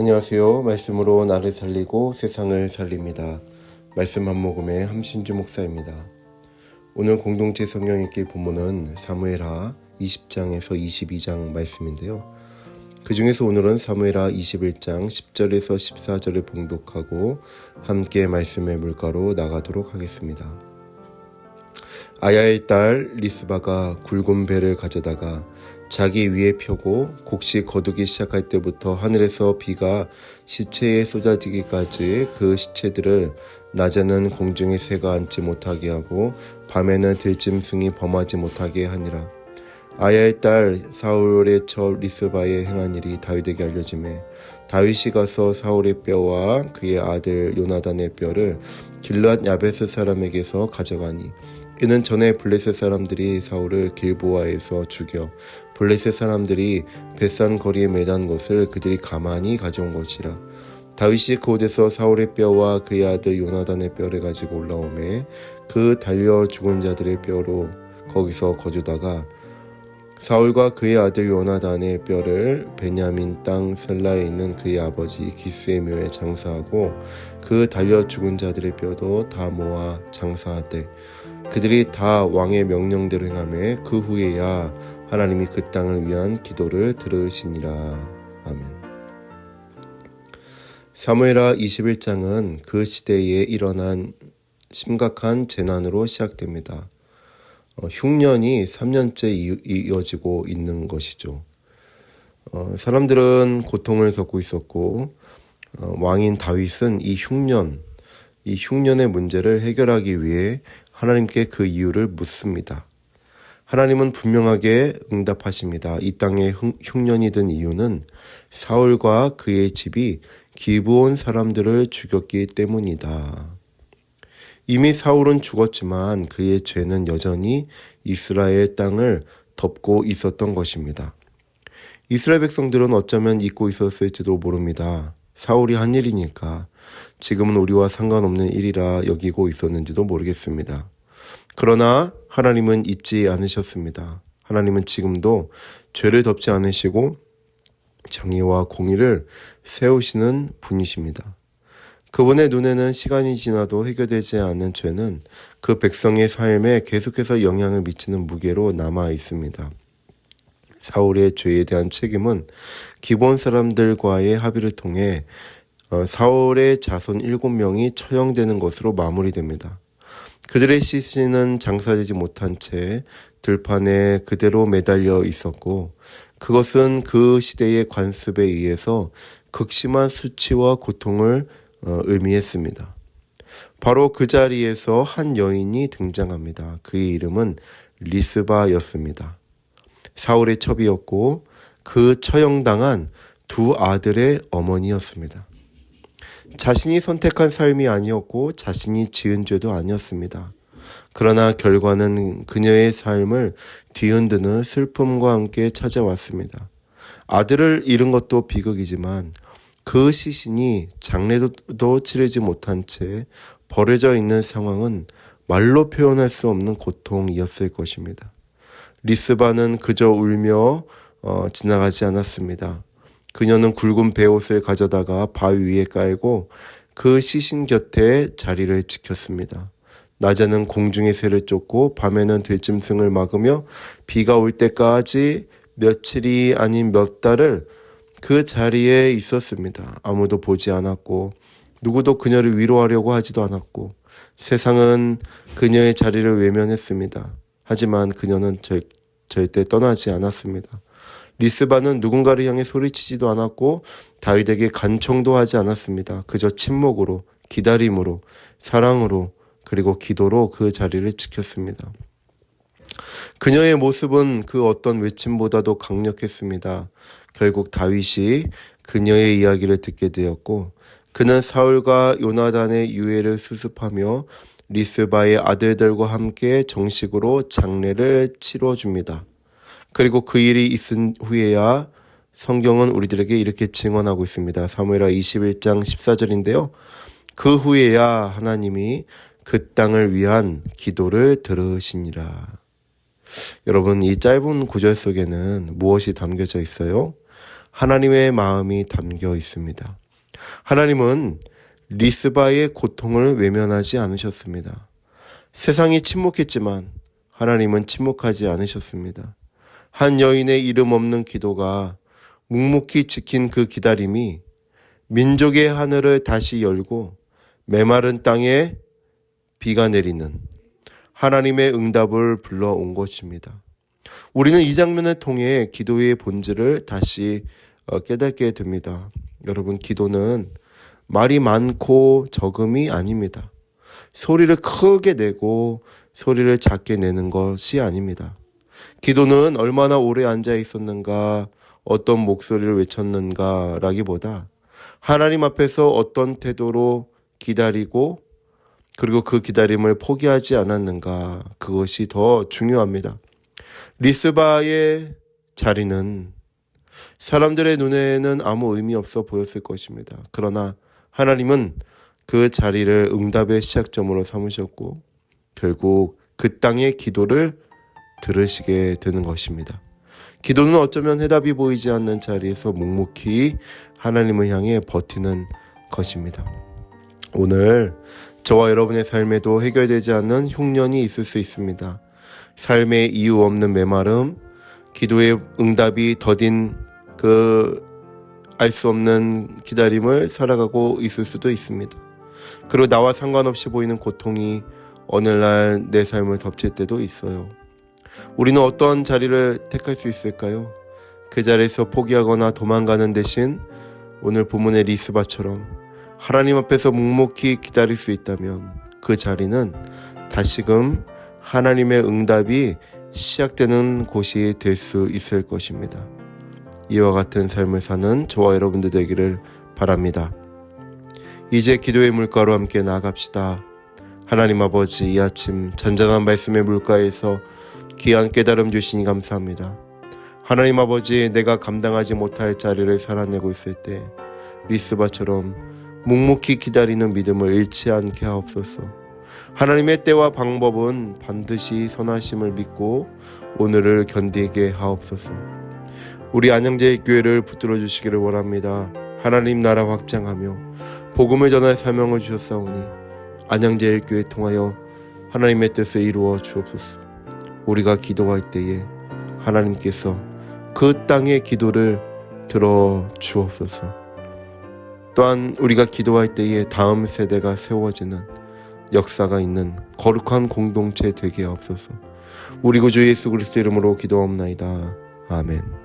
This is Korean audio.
안녕하세요. 말씀으로 나를 살리고 세상을 살립니다. 말씀 한 모금의 함신주 목사입니다. 오늘 공동체 성경 읽기 본문은 사무엘하 20장에서 22장 말씀인데요. 그 중에서 오늘은 사무엘하 21장 10절에서 14절을 봉독하고 함께 말씀의 물가로 나가도록 하겠습니다. 아야의 딸 리스바가 굵은 배를 가져다가 자기 위에 펴고 곡식 거두기 시작할 때부터 하늘에서 비가 시체에 쏟아지기까지 그 시체들을 낮에는 공중에 새가 앉지 못하게 하고 밤에는 들짐승이 범하지 못하게 하니라. 아야의 딸 사울의 첩 리스바의 행한 일이 다윗에게 알려지매 다윗이 가서 사울의 뼈와 그의 아들 요나단의 뼈를 길앗 야베스 사람에게서 가져가니 이는 전에 블레셋 사람들이 사울을 길보아에서 죽여 블레셋 사람들이 벳산 거리에 매단 것을 그들이 가만히 가져온 것이라. 다윗이 그곳에서 사울의 뼈와 그의 아들 요나단의 뼈를 가지고 올라오매 그 달려 죽은 자들의 뼈로 거기서 거주다가 사울과 그의 아들 요나단의 뼈를 베냐민 땅 셀라에 있는 그의 아버지 기스의 묘에 장사하고 그 달려 죽은 자들의 뼈도 다 모아 장사하되 그들이 다 왕의 명령대로 행하매 그 후에야 하나님이 그 땅을 위한 기도를 들으시니라. 아멘. 사무엘하 21장은 그 시대에 일어난 심각한 재난으로 시작됩니다. 흉년이 3년째 이어지고 있는 것이죠. 사람들은 고통을 겪고 있었고 왕인 다윗은 이 흉년의 문제를 해결하기 위해 하나님께 그 이유를 묻습니다. 하나님은 분명하게 응답하십니다. 이 땅에 흉년이 든 이유는 사울과 그의 집이 기브온 사람들을 죽였기 때문이다. 이미 사울은 죽었지만 그의 죄는 여전히 이스라엘 땅을 덮고 있었던 것입니다. 이스라엘 백성들은 어쩌면 잊고 있었을지도 모릅니다. 사울이 한 일이니까 지금은 우리와 상관없는 일이라 여기고 있었는지도 모르겠습니다. 그러나 하나님은 잊지 않으셨습니다. 하나님은 지금도 죄를 덮지 않으시고 정의와 공의를 세우시는 분이십니다. 그분의 눈에는 시간이 지나도 해결되지 않은 죄는 그 백성의 삶에 계속해서 영향을 미치는 무게로 남아 있습니다. 사울의 죄에 대한 책임은 기브온 사람들과의 합의를 통해 사울의 자손 7명이 처형되는 것으로 마무리됩니다. 그들의 시신은 장사되지 못한 채 들판에 그대로 매달려 있었고 그것은 그 시대의 관습에 의해서 극심한 수치와 고통을 의미했습니다. 바로 그 자리에서 한 여인이 등장합니다. 그의 이름은 리스바였습니다. 사울의 첩이었고 그 처형당한 두 아들의 어머니였습니다. 자신이 선택한 삶이 아니었고 자신이 지은 죄도 아니었습니다. 그러나 결과는 그녀의 삶을 뒤흔드는 슬픔과 함께 찾아왔습니다. 아들을 잃은 것도 비극이지만 그 시신이 장례도 치르지 못한 채 버려져 있는 상황은 말로 표현할 수 없는 고통이었을 것입니다. 리스바는 그저 울며 지나가지 않았습니다. 그녀는 굵은 베옷을 가져다가 바위 위에 깔고 그 시신 곁에 자리를 지켰습니다. 낮에는 공중의 새를 쫓고 밤에는 들짐승을 막으며 비가 올 때까지 며칠이 아닌 몇 달을 그 자리에 있었습니다. 아무도 보지 않았고 누구도 그녀를 위로하려고 하지도 않았고 세상은 그녀의 자리를 외면했습니다. 하지만 그녀는 절대 떠나지 않았습니다. 리스바는 누군가를 향해 소리치지도 않았고 다윗에게 간청도 하지 않았습니다. 그저 침묵으로, 기다림으로, 사랑으로, 그리고 기도로 그 자리를 지켰습니다. 그녀의 모습은 그 어떤 외침보다도 강력했습니다. 결국 다윗이 그녀의 이야기를 듣게 되었고 그는 사울과 요나단의 유해를 수습하며 리스바의 아들들과 함께 정식으로 장례를 치러줍니다. 그리고 그 일이 있은 후에야 성경은 우리들에게 이렇게 증언하고 있습니다. 사무엘하 21장 14절인데요. 그 후에야 하나님이 그 땅을 위한 기도를 들으시니라. 여러분, 이 짧은 구절 속에는 무엇이 담겨져 있어요? 하나님의 마음이 담겨 있습니다. 하나님은 리스바의 고통을 외면하지 않으셨습니다. 세상이 침묵했지만 하나님은 침묵하지 않으셨습니다. 한 여인의 이름 없는 기도가 묵묵히 지킨 그 기다림이 민족의 하늘을 다시 열고 메마른 땅에 비가 내리는 하나님의 응답을 불러온 것입니다. 우리는 이 장면을 통해 기도의 본질을 다시 깨닫게 됩니다. 여러분, 기도는 말이 많고 적음이 아닙니다. 소리를 크게 내고 소리를 작게 내는 것이 아닙니다. 기도는 얼마나 오래 앉아 있었는가, 어떤 목소리를 외쳤는가 라기보다 하나님 앞에서 어떤 태도로 기다리고 그리고 그 기다림을 포기하지 않았는가, 그것이 더 중요합니다. 리스바의 자리는 사람들의 눈에는 아무 의미 없어 보였을 것입니다. 그러나 하나님은 그 자리를 응답의 시작점으로 삼으셨고 결국 그 땅의 기도를 들으시게 되는 것입니다. 기도는 어쩌면 해답이 보이지 않는 자리에서 묵묵히 하나님을 향해 버티는 것입니다. 오늘 저와 여러분의 삶에도 해결되지 않는 흉년이 있을 수 있습니다. 삶의 이유 없는 메마름, 기도의 응답이 더딘 알 수 없는 기다림을 살아가고 있을 수도 있습니다. 그리고 나와 상관없이 보이는 고통이 오늘날 내 삶을 덮칠 때도 있어요. 우리는 어떤 자리를 택할 수 있을까요? 그 자리에서 포기하거나 도망가는 대신 오늘 본문의 리스바처럼 하나님 앞에서 묵묵히 기다릴 수 있다면 그 자리는 다시금 하나님의 응답이 시작되는 곳이 될 수 있을 것입니다. 이와 같은 삶을 사는 저와 여러분들 되기를 바랍니다. 이제 기도의 물가로 함께 나아갑시다. 하나님 아버지, 이 아침 잔잔한 말씀의 물가에서 귀한 깨달음 주시니 감사합니다. 하나님 아버지, 내가 감당하지 못할 자리를 살아내고 있을 때 리스바처럼 묵묵히 기다리는 믿음을 잃지 않게 하옵소서. 하나님의 때와 방법은 반드시 선하심을 믿고 오늘을 견디게 하옵소서. 우리 안양제일교회를 붙들어 주시기를 원합니다. 하나님 나라 확장하며 복음을 전할 사명을 주셨사오니 안양제일교회 통하여 하나님의 뜻을 이루어 주옵소서. 우리가 기도할 때에 하나님께서 그 땅의 기도를 들어 주옵소서. 또한 우리가 기도할 때에 다음 세대가 세워지는 역사가 있는 거룩한 공동체 되게 하옵소서. 우리 구주 예수 그리스도 이름으로 기도하옵나이다. 아멘.